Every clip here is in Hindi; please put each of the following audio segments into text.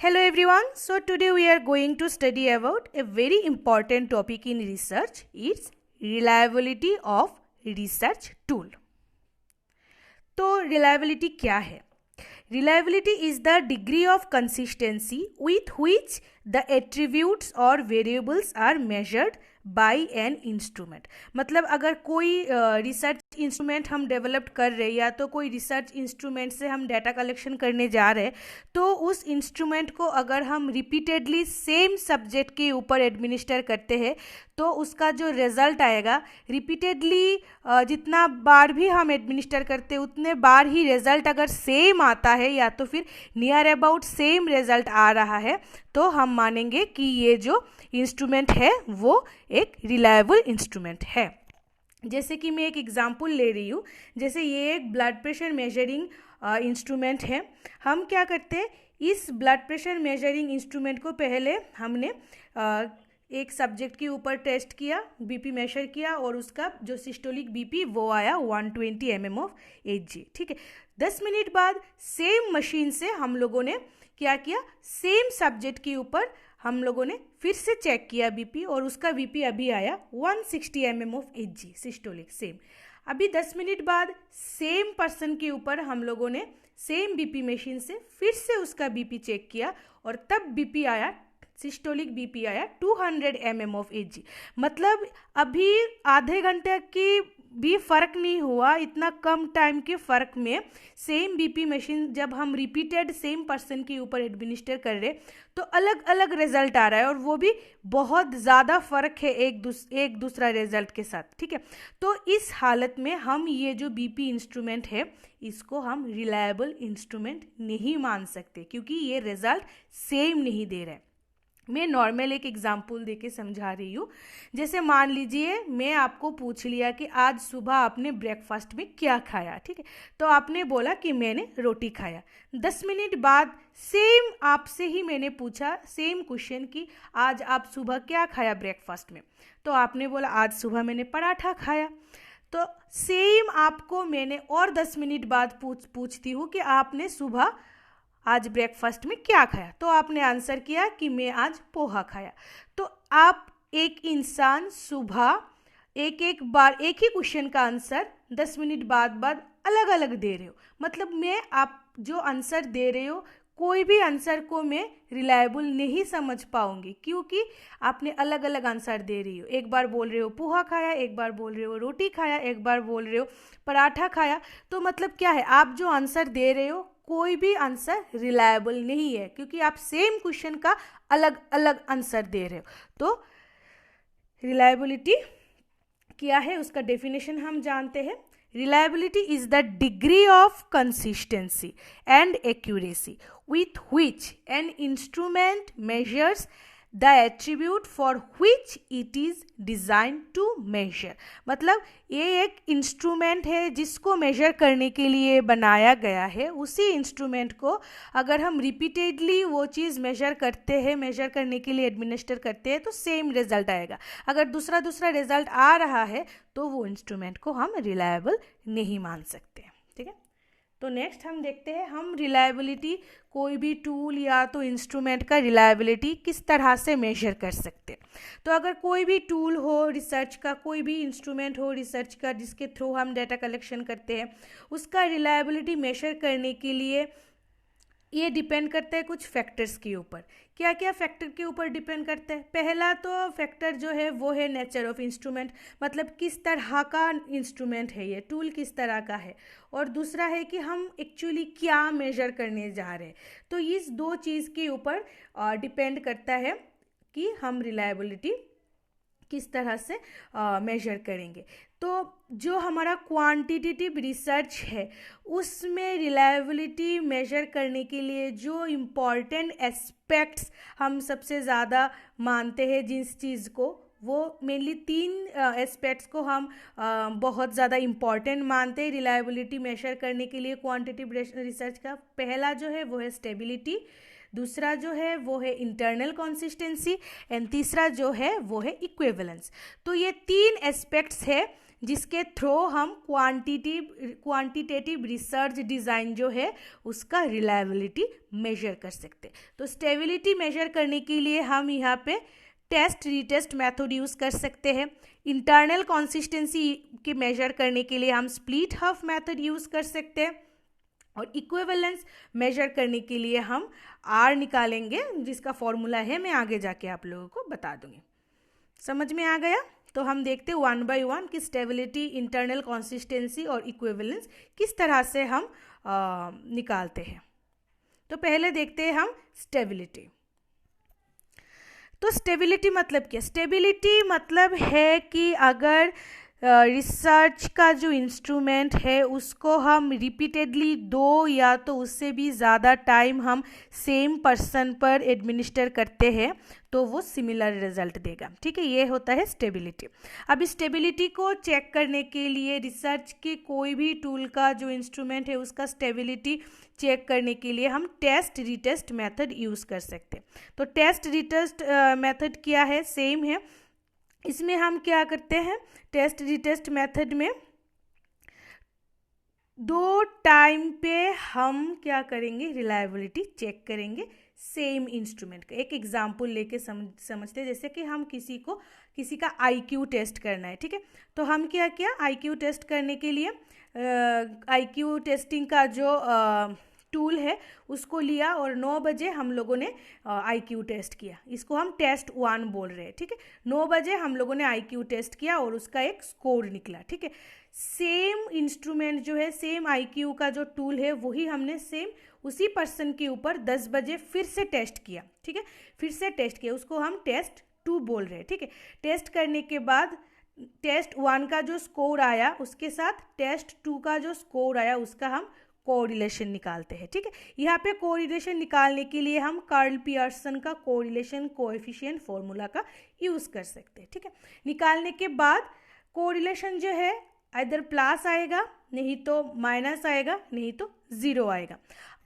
Hello everyone. So today we are going to study about a very important topic in research. It's reliability of research tool. तो reliability क्या है? Reliability is the degree of consistency with which the attributes or variables are measured by an instrument. मतलब अगर कोई रिसर्च इंस्ट्रूमेंट हम डेवलप कर रहे हैं या तो कोई रिसर्च इंस्ट्रूमेंट से हम डाटा कलेक्शन करने जा रहे हैं, तो उस इंस्ट्रूमेंट को अगर हम रिपीटेडली सेम सब्जेक्ट के ऊपर एडमिनिस्टर करते हैं तो उसका जो रिजल्ट आएगा, रिपीटेडली जितना बार भी हम एडमिनिस्टर करते हैं उतने बार ही रिजल्ट अगर सेम आता है या तो फिर नियर अबाउट सेम रिजल्ट आ रहा है, तो हम मानेंगे कि ये जो इंस्ट्रूमेंट है वो एक रिलायबल इंस्ट्रूमेंट है। जैसे कि मैं एक एग्जांपल ले रही हूँ, जैसे ये एक ब्लड प्रेशर मेजरिंग इंस्ट्रूमेंट है। हम क्या करते हैं, इस ब्लड प्रेशर मेजरिंग इंस्ट्रूमेंट को पहले हमने एक सब्जेक्ट के ऊपर टेस्ट किया, बीपी मेजर किया और उसका जो सिस्टोलिक बीपी वो आया 120 mm/Hg। ठीक है, 10 मिनट बाद सेम मशीन से हम लोगों ने क्या किया, सेम सब्जेक्ट के ऊपर हम लोगों ने फिर से चेक किया बीपी और उसका बीपी अभी आया 160 mm/Hg सिस्टोलिक सेम। अभी 10 मिनट बाद सेम पर्सन के ऊपर हम लोगों ने सेम बीपी मशीन से फिर से उसका बीपी चेक किया और तब बीपी आया, सिस्टोलिक बीपी आया 200 mm/Hg। मतलब अभी आधे घंटे की भी फ़र्क नहीं हुआ, इतना कम टाइम के फ़र्क में सेम बीपी मशीन जब हम रिपीटेड सेम पर्सन के ऊपर एडमिनिस्टर कर रहे तो अलग अलग रिजल्ट आ रहा है और वो भी बहुत ज़्यादा फ़र्क है एक दूसरा रिजल्ट के साथ। ठीक है, तो इस हालत में हम ये जो बीपी इंस्ट्रूमेंट है इसको हम रिलायबल इंस्ट्रूमेंट नहीं मान सकते क्योंकि ये रिजल्ट सेम नहीं दे रहा है। मैं नॉर्मल एक एग्जांपल देके समझा रही हूँ। जैसे मान लीजिए मैं आपको पूछ लिया कि आज सुबह आपने ब्रेकफास्ट में क्या खाया। ठीक है, तो आपने बोला कि मैंने रोटी खाया। 10 मिनट बाद सेम आपसे ही मैंने पूछा सेम क्वेश्चन कि आज आप सुबह क्या खाया ब्रेकफास्ट में, तो आपने बोला आज सुबह मैंने पराठा खाया। तो सेम आपको मैंने और 10 मिनट बाद पूछती हूँ कि आपने सुबह आज ब्रेकफास्ट में क्या खाया, तो आपने आंसर किया कि मैं आज पोहा खाया। तो आप एक इंसान सुबह एक बार एक ही क्वेश्चन का आंसर 10 मिनट बाद अलग अलग दे रहे हो। मतलब मैं आप जो आंसर दे रहे हो कोई भी आंसर को मैं रिलायबल नहीं समझ पाऊंगी क्योंकि आपने अलग अलग आंसर दे रही हो। एक बार बोल रहे हो पोहा खाया, एक बार बोल रहे हो रोटी खाया, एक बार बोल रहे हो पराठा खाया। तो मतलब क्या है, आप जो आंसर दे रहे हो कोई भी आंसर रिलायबल नहीं है क्योंकि आप सेम क्वेश्चन का अलग अलग आंसर दे रहे हो। तो रिलायबिलिटी क्या है, उसका डेफिनेशन हम जानते हैं। Reliability is the degree of consistency and accuracy with which an instrument measures the attribute for which it is designed to measure। मतलब ये एक इंस्ट्रूमेंट है जिसको मेजर करने के लिए बनाया गया है। उसी इंस्ट्रूमेंट को अगर हम रिपीटेडली वो चीज़ मेजर करते हैं, मेजर करने के लिए एडमिनिस्टर करते हैं तो सेम रिजल्ट आएगा। अगर दूसरा रिजल्ट आ रहा है तो वो इंस्ट्रूमेंट को हम रिलायबल नहीं मान सकते। ठीक है, तो नेक्स्ट हम देखते हैं हम रिलायबिलिटी कोई भी टूल या तो इंस्ट्रूमेंट का रिलायबिलिटी किस तरह से मेजर कर सकते हैं। तो अगर कोई भी टूल हो रिसर्च का, कोई भी इंस्ट्रूमेंट हो रिसर्च का जिसके थ्रू हम डाटा कलेक्शन करते हैं, उसका रिलायबिलिटी मेजर करने के लिए ये डिपेंड करता है कुछ फैक्टर्स के ऊपर। क्या क्या फैक्टर के ऊपर डिपेंड करता है? पहला तो फैक्टर जो है वो है नेचर ऑफ इंस्ट्रूमेंट, मतलब किस तरह का इंस्ट्रूमेंट है, ये टूल किस तरह का है। और दूसरा है कि हम एक्चुअली क्या मेजर करने जा रहे हैं। तो इस दो चीज़ के ऊपर डिपेंड करता है कि हम रिलायबिलिटी किस तरह से मेजर करेंगे। तो जो हमारा क्वांटिटेटिव रिसर्च है उसमें रिलायबिलिटी मेजर करने के लिए जो इम्पॉर्टेंट एस्पेक्ट्स हम सबसे ज़्यादा मानते हैं जिस चीज़ को, वो मेनली 3 एस्पेक्ट्स को हम बहुत ज़्यादा इम्पॉर्टेंट मानते हैं रिलायबिलिटी मेजर करने के लिए क्वांटिटेटिव रिसर्च का। पहला जो है वो है स्टेबिलिटी, दूसरा जो है वो है इंटरनल कंसिस्टेंसी एंड तीसरा जो है वो है इक्विवेलेंस। तो ये 3 एस्पेक्ट्स है जिसके थ्रू हम क्वांटिटेटिव रिसर्च डिज़ाइन जो है उसका रिलायबिलिटी मेजर कर सकते हैं। तो स्टेबिलिटी मेजर करने के लिए हम यहाँ पे टेस्ट रीटेस्ट मेथड यूज़ कर सकते हैं। इंटरनल कंसिस्टेंसी के मेजर करने के लिए हम स्प्लिट हाफ मेथड यूज़ कर सकते हैं, और इक्विवेलेंस मेजर करने के लिए हम आर निकालेंगे, जिसका फॉर्मूला है मैं आगे जाके आप लोगों को बता दूंगी। समझ में आ गया? तो हम देखते हैं 1 by 1 कि स्टेबिलिटी, इंटरनल कंसिस्टेंसी और इक्विवेलेंस किस तरह से हम निकालते हैं। तो पहले देखते हैं हम स्टेबिलिटी। तो स्टेबिलिटी मतलब क्या? स्टेबिलिटी मतलब है कि अगर रिसर्च का जो इंस्ट्रूमेंट है उसको हम रिपीटेडली 2 या तो उससे भी ज़्यादा टाइम हम सेम पर्सन पर एडमिनिस्टर करते हैं तो वो सिमिलर रिजल्ट देगा। ठीक है, ये होता है स्टेबिलिटी। अब स्टेबिलिटी को चेक करने के लिए रिसर्च के कोई भी टूल का जो इंस्ट्रूमेंट है उसका स्टेबिलिटी चेक करने के लिए हम टेस्ट रीटेस्ट मेथड यूज़ कर सकते हैं। तो टेस्ट रीटेस्ट मेथड क्या है? सेम है। इसमें हम क्या करते हैं? टेस्ट रीटेस्ट मेथड में 2 टाइम पे हम क्या करेंगे? रिलायबिलिटी चेक करेंगे सेम इंस्ट्रूमेंट का। एक एग्जांपल लेके समझते हैं। जैसे कि हम किसी का IQ टेस्ट करना है। ठीक है, तो हम क्या किया? IQ टेस्ट करने के लिए IQ टेस्टिंग का जो टूल है उसको लिया और 9 बजे हम लोगों ने IQ टेस्ट किया। इसको हम टेस्ट 1 बोल रहे हैं। ठीक है, 9 बजे हम लोगों ने IQ टेस्ट किया और उसका एक स्कोर निकला। ठीक है, सेम इंस्ट्रूमेंट जो है, सेम IQ का जो टूल है वही हमने सेम उसी पर्सन के ऊपर 10 बजे फिर से टेस्ट किया। ठीक है, फिर से टेस्ट किया, उसको हम टेस्ट 2 बोल रहे हैं। ठीक है, टेस्ट करने के बाद टेस्ट 1 का जो स्कोर आया उसके साथ टेस्ट 2 का जो स्कोर आया उसका हम कोरिलेशन निकालते हैं। ठीक है, यहाँ पे कोरिलेशन निकालने के लिए हम कार्ल पियर्सन का कोरिलेशन कोएफिशिएंट फॉर्मूला का यूज़ कर सकते हैं। ठीक है, निकालने के बाद कोरिलेशन जो है इधर प्लस आएगा, नहीं तो माइनस आएगा, नहीं तो 0 आएगा।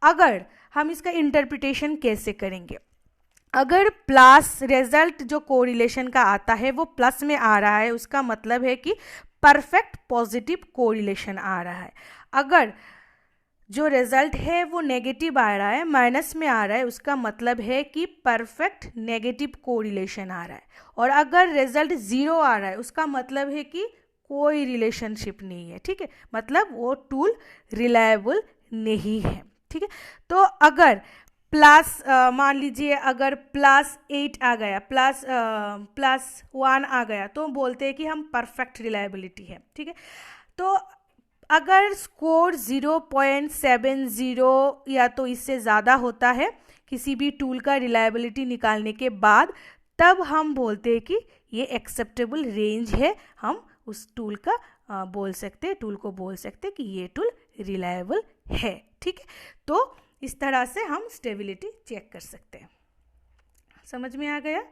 अगर हम इसका इंटरप्रिटेशन कैसे करेंगे? अगर प्लस रिजल्ट जो कोरिलेशन का आता है वो प्लस में आ रहा है, उसका मतलब है कि परफेक्ट पॉजिटिव कोरिलेशन आ रहा है। अगर जो रिजल्ट है वो नेगेटिव आ रहा है, माइनस में आ रहा है, उसका मतलब है कि परफेक्ट नेगेटिव कोरिलेशन आ रहा है। और अगर रिजल्ट 0 आ रहा है उसका मतलब है कि कोई रिलेशनशिप नहीं है। ठीक है, मतलब वो टूल रिलायबल नहीं है। ठीक है, तो अगर प्लस मान लीजिए अगर +8 आ गया, +1 आ गया, तो बोलते हैं कि हम परफेक्ट रिलायबिलिटी है। ठीक है, तो अगर स्कोर 0.70 या तो इससे ज़्यादा होता है किसी भी टूल का रिलायबिलिटी निकालने के बाद, तब हम बोलते हैं कि ये एक्सेप्टेबल रेंज है। हम उस टूल का बोल सकते हैं, टूल को बोल सकते हैं कि ये टूल रिलायबल है। ठीक है, तो इस तरह से हम स्टेबिलिटी चेक कर सकते हैं। समझ में आ गया?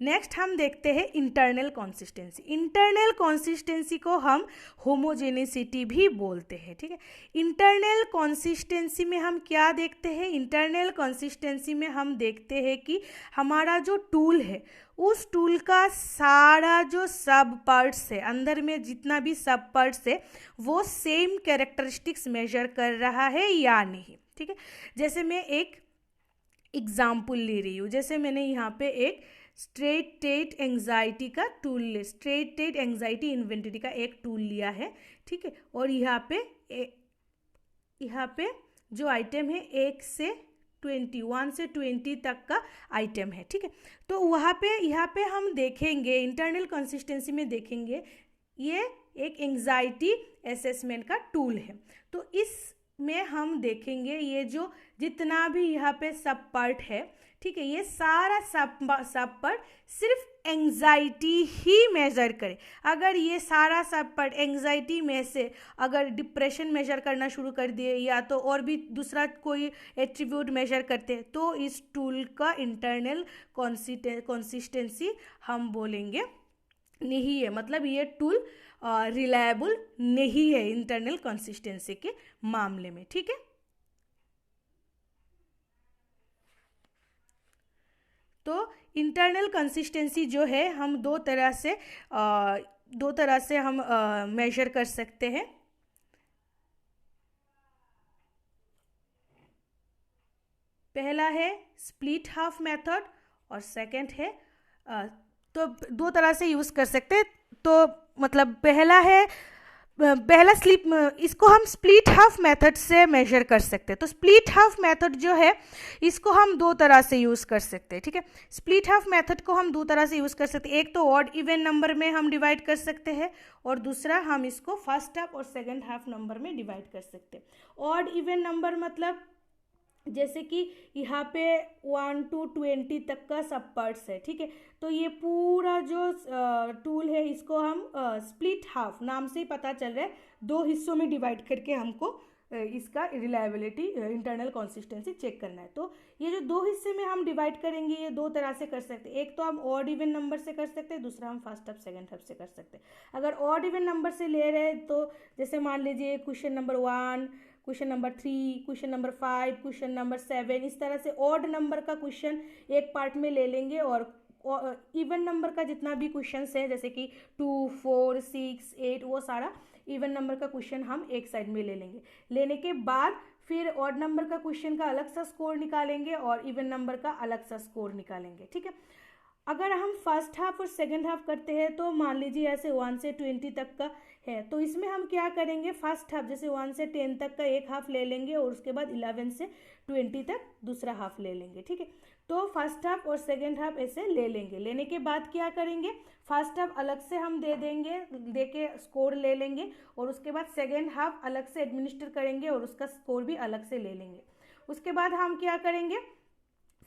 नेक्स्ट हम देखते हैं इंटरनल कंसिस्टेंसी। इंटरनल कंसिस्टेंसी को हम होमोजेनिसिटी भी बोलते हैं। ठीक है, इंटरनल कंसिस्टेंसी में हम क्या देखते हैं? इंटरनल कंसिस्टेंसी में हम देखते हैं कि हमारा जो टूल है उस टूल का सारा जो सब पार्ट्स है, अंदर में जितना भी सब पार्ट्स है, वो सेम कैरेक्टरिस्टिक्स मेजर कर रहा है या नहीं। ठीक है, जैसे मैं एक एग्जाम्पल ले रही हूँ। जैसे मैंने यहाँ पे एक स्ट्रेट एंजाइटी का टूल, स्ट्रेट एंजाइटी इन्वेंटरी का एक टूल लिया है। ठीक है, और यहाँ पे जो आइटम है 1 से 20 तक का आइटम है। ठीक है, तो यहाँ पे हम देखेंगे, इंटरनल कंसिस्टेंसी में देखेंगे, ये एक एंजाइटी असेसमेंट का टूल है। तो इसमें हम देखेंगे ये जो जितना भी यहाँ पे सब पार्ट है, ठीक है, ये सारा सब पार्ट सिर्फ एंजाइटी ही मेजर करे। अगर ये सारा सब पार्ट एंजाइटी में से अगर डिप्रेशन मेजर करना शुरू कर दिए या तो और भी दूसरा कोई एट्रीब्यूट मेजर करते हैं, तो इस टूल का इंटरनल कंसिस्टेंसी हम बोलेंगे नहीं है, मतलब ये टूल रिलायबल नहीं है इंटरनल कंसिस्टेंसी के मामले में। ठीक है, तो इंटरनल कंसिस्टेंसी जो है हम 2 तरह से दो तरह से हम मेजर कर सकते हैं। पहला है स्प्लिट हाफ मेथड और सेकंड है तो दो तरह से यूज़ कर सकते हैं। तो मतलब पहला स्लिप, इसको हम स्प्लिट हाफ मेथड से मेजर कर सकते हैं। तो स्प्लिट हाफ मेथड जो है इसको हम दो तरह से यूज़ कर सकते हैं, ठीक है। स्प्लिट हाफ मेथड को हम दो तरह से यूज़ कर सकते हैं। एक तो ऑड इवन नंबर में हम डिवाइड कर सकते हैं और दूसरा हम इसको फर्स्ट हाफ और सेकंड हाफ नंबर में डिवाइड कर सकते हैं। ऑड इवन नंबर मतलब जैसे कि यहाँ पे 1 to 20 तक का सब पार्ट्स है, ठीक है। तो ये पूरा जो टूल है इसको हम स्प्लिट हाफ नाम से ही पता चल रहा है, दो हिस्सों में डिवाइड करके हमको इसका रिलायबिलिटी, इंटरनल कंसिस्टेंसी चेक करना है। तो ये जो दो हिस्से में हम डिवाइड करेंगे ये दो तरह से कर सकते हैं। एक तो हम ऑड इवन नंबर से कर सकते हैं, दूसरा हम फर्स्ट हाफ सेकंड हाफ से कर सकते हैं। अगर ऑड इवन नंबर से ले रहे हैं तो जैसे मान लीजिए question number 1, question number 3, question number 5, question number 7, इस तरह से ऑड नंबर का क्वेश्चन एक पार्ट में ले लेंगे और इवन नंबर का जितना भी क्वेश्चन है जैसे कि 2, 4, 6, 8 वो सारा इवन नंबर का क्वेश्चन हम एक साइड में ले लेंगे। लेने के बाद फिर ऑड नंबर का क्वेश्चन का अलग सा स्कोर निकालेंगे और इवन नंबर का अलग सा स्कोर निकालेंगे, ठीक है। अगर हम फर्स्ट हाफ और सेकंड हाफ करते हैं तो मान लीजिए ऐसे 1 से 20 तक का है, तो इसमें हम क्या करेंगे, फर्स्ट हाफ जैसे 1 से 10 तक का एक हाफ ले लेंगे और उसके बाद 11 से 20 तक दूसरा हाफ ले लेंगे, ठीक है। तो फर्स्ट हाफ और सेकंड हाफ ऐसे ले लेंगे। लेने के बाद क्या करेंगे, फर्स्ट हाफ अलग से हम दे देंगे, दे के स्कोर ले लेंगे और उसके बाद सेकंड हाफ अलग से एडमिनिस्टर करेंगे और उसका स्कोर भी अलग से ले लेंगे। उसके बाद हम क्या करेंगे,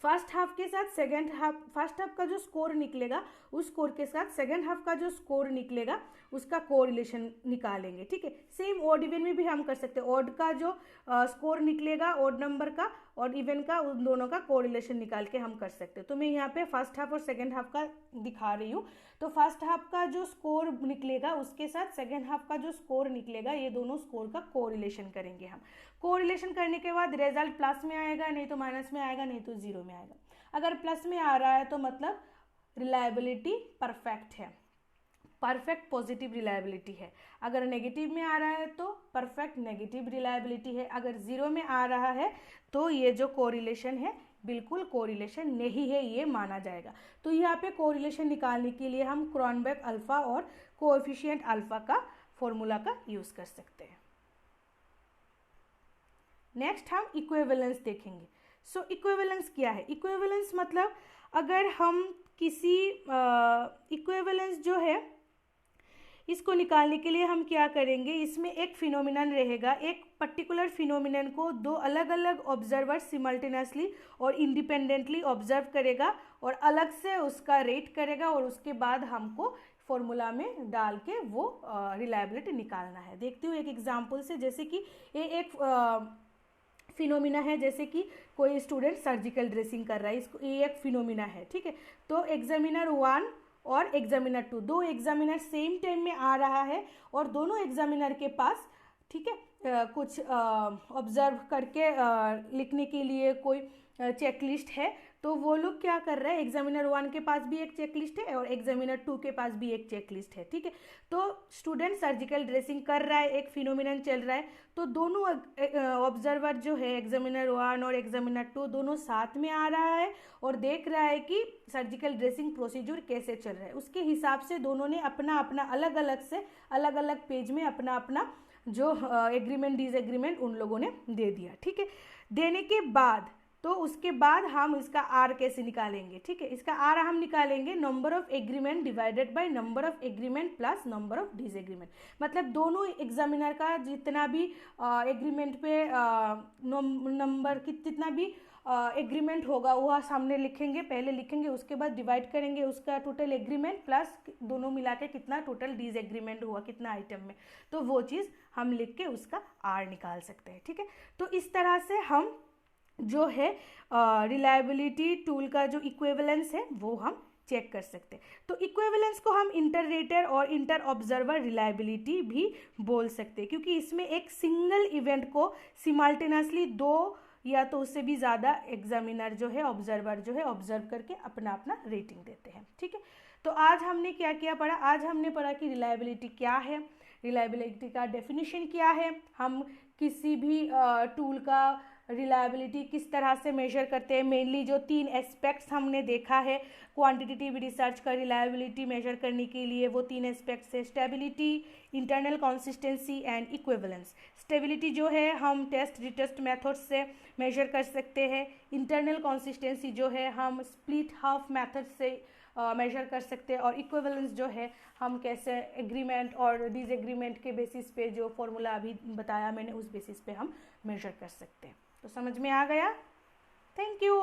फर्स्ट हाफ के साथ सेकंड हाफ, फर्स्ट हाफ का जो स्कोर निकलेगा उस स्कोर के साथ सेकंड हाफ का जो स्कोर निकलेगा उसका कोरिलेशन निकालेंगे, ठीक है। सेम ऑड इवन में भी हम कर सकते हैं। ऑड का जो स्कोर निकलेगा ऑड नंबर का और इवन का, उन दोनों का कोरिलेशन निकाल के हम कर सकते हैं। तो मैं यहाँ पे फर्स्ट हाफ और सेकंड हाफ का दिखा रही हूँ। तो फर्स्ट हाफ का जो स्कोर निकलेगा उसके साथ सेकंड हाफ का जो स्कोर निकलेगा, ये दोनों स्कोर का कोरिलेशन करेंगे हम। कोरिलेशन करने के बाद रिजल्ट प्लस में आएगा, नहीं तो माइनस में आएगा, नहीं तो जीरो में आएगा। अगर प्लस में आ रहा है तो मतलब रिलायबिलिटी परफेक्ट है, परफेक्ट पॉजिटिव रिलायबिलिटी है। अगर नेगेटिव में आ रहा है तो परफेक्ट नेगेटिव रिलायबिलिटी है। अगर जीरो में आ रहा है तो ये जो कोरिलेशन है बिल्कुल कोरिलेशन नहीं है, ये माना जाएगा। तो यहाँ पे कोरिलेशन निकालने के लिए हम क्रॉनबेक अल्फा और कोएफिशिएंट अल्फा का फॉर्मूला का यूज कर सकते हैं। नेक्स्ट हम इक्विवेलेंस देखेंगे। सो इक्विवेलेंस क्या है, इक्विवेलेंस मतलब अगर हम किसी इक्विवेलेंस जो है इसको निकालने के लिए हम क्या करेंगे, इसमें एक फिनोमिनन रहेगा, एक पर्टिकुलर फिनोमिनन को दो अलग अलग ऑब्जर्वर सिमल्टेनियसली और इंडिपेंडेंटली ऑब्जर्व करेगा और अलग से उसका रेट करेगा और उसके बाद हमको फॉर्मूला में डाल के वो रिलायबिलिटी निकालना है। देखते हो एक एग्जाम्पल से, जैसे कि ये एक फिनोमिना है, जैसे कि कोई स्टूडेंट सर्जिकल ड्रेसिंग कर रहा है, इसको ये एक फिनोमिना है, ठीक है। तो एग्जामिनर 1 और एग्जामिनर 2, दो एग्जामिनर सेम टाइम में आ रहा है और दोनों एग्जामिनर के पास, ठीक है, कुछ ऑब्जर्व करके लिखने के लिए कोई चेकलिस्ट है। तो वो लोग क्या कर रहे हैं, एग्जामिनर 1 के पास भी एक चेकलिस्ट है और एग्जामिनर 2 के पास भी एक चेकलिस्ट है, ठीक है। तो स्टूडेंट सर्जिकल ड्रेसिंग कर रहा है, एक फिनोमिनन चल रहा है, तो दोनों ऑब्जर्वर जो है एग्जामिनर 1 और एग्जामिनर 2 दोनों साथ में आ रहा है और देख रहा है कि सर्जिकल ड्रेसिंग प्रोसीजर कैसे चल रहा है। उसके हिसाब से दोनों ने अपना अपना अलग अलग से अलग अलग पेज में अपना अपना जो एग्रीमेंट डिसएग्रीमेंट उन लोगों ने दे दिया, ठीक है। देने के बाद तो उसके बाद हम इसका आर कैसे निकालेंगे, ठीक है। इसका आर हम निकालेंगे number of agreement divided by number of agreement plus number of disagreement. मतलब दोनों एग्जामिनर का जितना भी एग्रीमेंट पे नंबर कितना भी एग्रीमेंट होगा वह सामने लिखेंगे, पहले लिखेंगे, उसके बाद डिवाइड करेंगे उसका टोटल एग्रीमेंट प्लस दोनों मिला के कितना टोटल डिसएग्रीमेंट हुआ कितना आइटम में, तो वो चीज़ हम लिख के उसका आर निकाल सकते हैं, ठीक है। तो इस तरह से हम जो है रिलायबिलिटी टूल का जो इक्विवेलेंस है वो हम चेक कर सकते हैं। तो इक्विवेलेंस को हम इंटर रेटर और इंटर ऑब्जर्वर रिलायबिलिटी भी बोल सकते हैं, क्योंकि इसमें एक सिंगल इवेंट को सिमल्टेनियसली दो या तो उससे भी ज़्यादा एग्जामिनर जो है ऑब्जर्वर जो है ऑब्जर्व करके अपना अपना रेटिंग देते हैं, ठीक है। तो आज हमने क्या क्या पढ़ा? आज हमने पढ़ा कि रिलायबिलिटी क्या है, रिलायबिलिटी का डेफिनेशन क्या है, हम किसी भी टूल का रिलायबिलिटी किस तरह से मेजर करते हैं। मेनली जो 3 एस्पेक्ट्स हमने देखा है क्वांटिटेटिव रिसर्च का रिलायबिलिटी मेजर करने के लिए, वो 3 एस्पेक्ट्स है stability, internal consistency and equivalence. Stability जो है हम टेस्ट रिटेस्ट मेथड से मेजर कर सकते हैं। इंटरनल कंसिस्टेंसी जो है हम स्प्लिट हाफ मेथड से मेजर कर सकते हैं। और इक्विवेलेंस जो है हम कैसे एग्रीमेंट और डिसएग्रीमेंट के बेसिस पे, जो फॉर्मूला अभी बताया मैंने, उस बेसिस पे हम मेजर कर सकते हैं। तो समझ में आ गया? Thank you.